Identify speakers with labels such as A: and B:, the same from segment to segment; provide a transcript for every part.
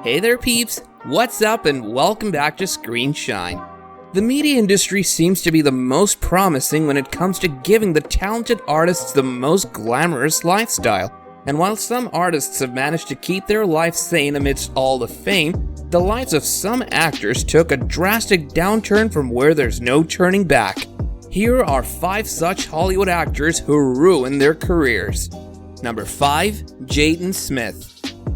A: Hey there peeps, what's up and welcome back to Screen Shine. The media industry seems to be the most promising when it comes to giving the talented artists the most glamorous lifestyle. And while some artists have managed to keep their life sane amidst all the fame, the lives of some actors took a drastic downturn from where there's no turning back. Here are 5 such Hollywood actors who ruined their careers. Number 5. Jaden Smith.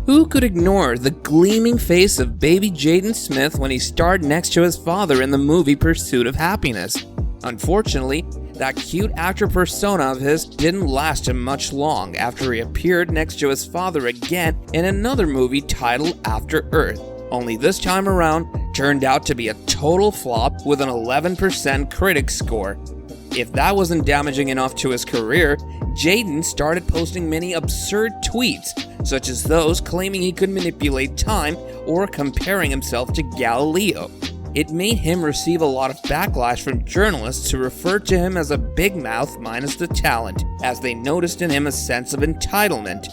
A: Who could ignore the gleaming face of baby Jaden Smith when he starred next to his father in the movie Pursuit of Happiness? Unfortunately, that cute actor persona of his didn't last him much long after he appeared next to his father again in another movie titled After Earth, only this time around turned out to be a total flop with an 11% critic score. If that wasn't damaging enough to his career, Jaden started posting many absurd tweets, such as those claiming he could manipulate time or comparing himself to Galileo. It made him receive a lot of backlash from journalists who referred to him as a big mouth minus the talent, as they noticed in him a sense of entitlement.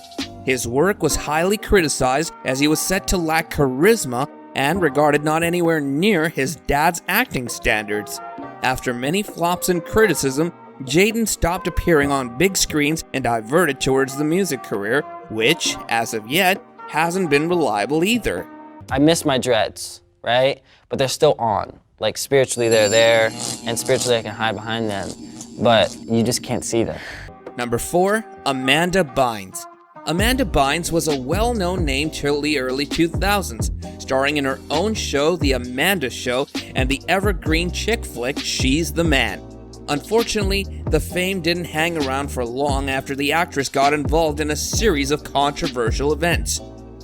A: His work was highly criticized as he was said to lack charisma and regarded not anywhere near his dad's acting standards. After many flops and criticism, Jaden stopped appearing on big screens and diverted towards the music career, which, as of yet, hasn't been reliable either.
B: I miss my dreads, right? But they're still on. Like, spiritually they're there, and spiritually I can hide behind them, but you just can't see them.
A: Number 4. Amanda Bynes. Amanda Bynes was a well-known name till the early 2000s, starring in her own show, The Amanda Show, and the evergreen chick flick, She's the Man. Unfortunately, the fame didn't hang around for long after the actress got involved in a series of controversial events.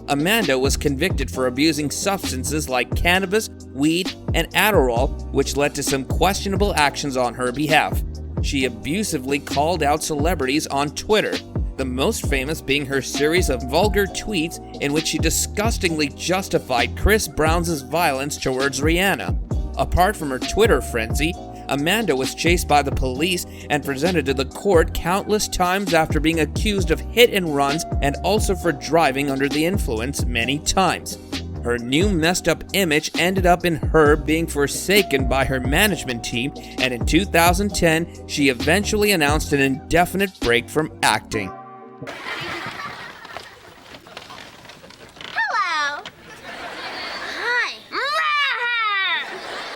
A: Amanda was convicted for abusing substances like cannabis, weed, and Adderall, which led to some questionable actions on her behalf. She abusively called out celebrities on Twitter, the most famous being her series of vulgar tweets in which she disgustingly justified Chris Brown's violence towards Rihanna. Apart from her Twitter frenzy, Amanda was chased by the police and presented to the court countless times after being accused of hit and runs and also for driving under the influence many times. Her new messed up image ended up in her being forsaken by her management team, and in 2010, she eventually announced an indefinite break from acting.
C: Hello. Hi.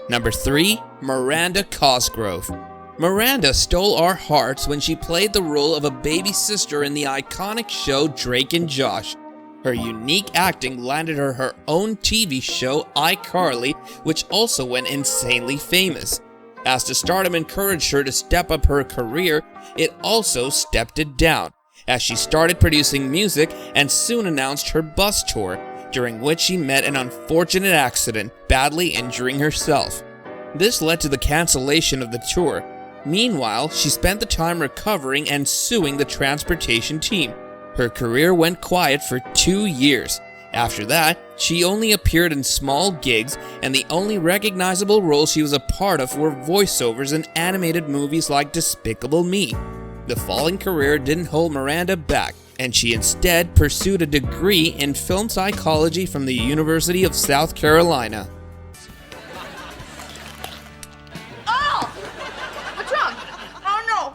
A: Number 3. Miranda Cosgrove. Miranda stole our hearts when she played the role of a baby sister in the iconic show Drake and Josh. Her unique acting landed her her own TV show iCarly, which also went insanely famous. As the stardom encouraged her to step up her career, it also stepped it down, as she started producing music and soon announced her bus tour, during which she met an unfortunate accident, badly injuring herself. This led to the cancellation of the tour. Meanwhile, she spent the time recovering and suing the transportation team. Her career went quiet for 2 years. After that, she only appeared in small gigs, and the only recognizable roles she was a part of were voiceovers in animated movies like Despicable Me. The falling career didn't hold Miranda back, and she instead pursued a degree in film psychology from the University of South Carolina.
C: Oh! What's wrong? Oh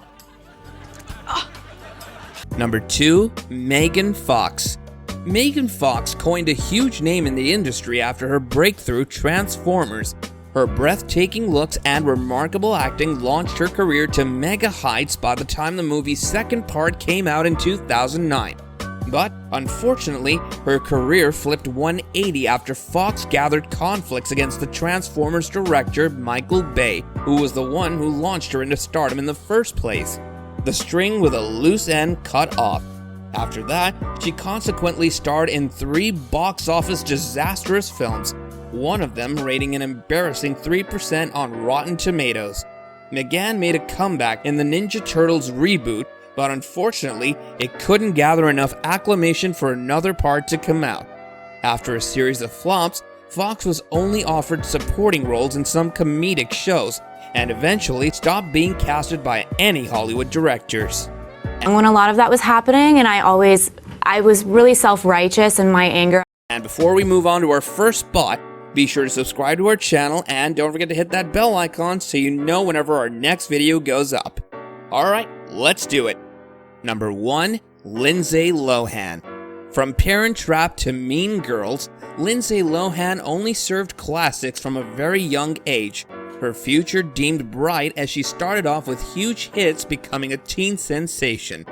C: no!
A: Number 2. Megan Fox. Megan Fox coined a huge name in the industry after her breakthrough Transformers. Her breathtaking looks and remarkable acting launched her career to mega heights by the time the movie's second part came out in 2009. But, unfortunately, her career flipped 180 after Fox gathered conflicts against the Transformers director Michael Bay, who was the one who launched her into stardom in the first place. The string with a loose end cut off. After that, she consequently starred in 3 box office disastrous films, one of them rating an embarrassing 3% on Rotten Tomatoes. Megan made a comeback in the Ninja Turtles reboot, but unfortunately, it couldn't gather enough acclamation for another part to come out. After a series of flops, Fox was only offered supporting roles in some comedic shows, and eventually stopped being casted by any Hollywood directors.
D: And when a lot of that was happening, and I was really self-righteous in my anger.
A: And before we move on to our first spot, be sure to subscribe to our channel and don't forget to hit that bell icon so you know whenever our next video goes up. Alright, let's do it. Number 1, Lindsay Lohan. From Parent Trap to Mean Girls, Lindsay Lohan only served classics from a very young age. Her future deemed bright as she started off with huge hits, becoming a teen sensation.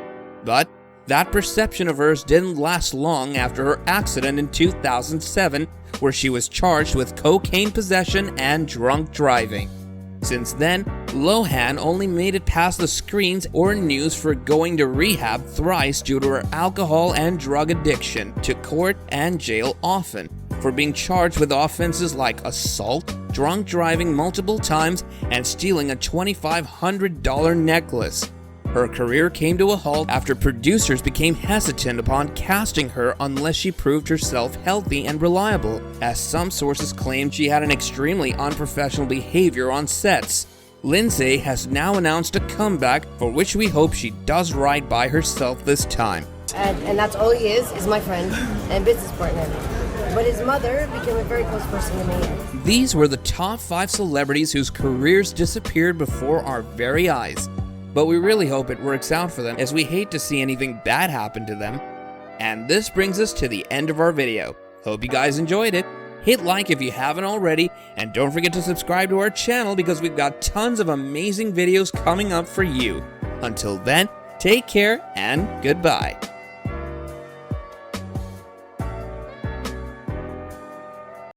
A: But that perception of hers didn't last long after her accident in 2007, where she was charged with cocaine possession and drunk driving. Since then, Lohan only made it past the screens or news for going to rehab thrice due to her alcohol and drug addiction, to court and jail often, for being charged with offenses like assault, drunk driving multiple times, and stealing a $2,500 necklace. Her career came to a halt after producers became hesitant upon casting her unless she proved herself healthy and reliable, as some sources claimed she had an extremely unprofessional behavior on sets. Lindsay has now announced a comeback, for which we hope she does right by herself this time.
D: And that's all he is my friend and business partner. But his mother became a very close person to me.
A: These were the top 5 celebrities whose careers disappeared before our very eyes. But we really hope it works out for them, as we hate to see anything bad happen to them. And this brings us to the end of our video. Hope you guys enjoyed it. Hit like if you haven't already, and don't forget to subscribe to our channel because we've got tons of amazing videos coming up for you. Until then, take care and goodbye.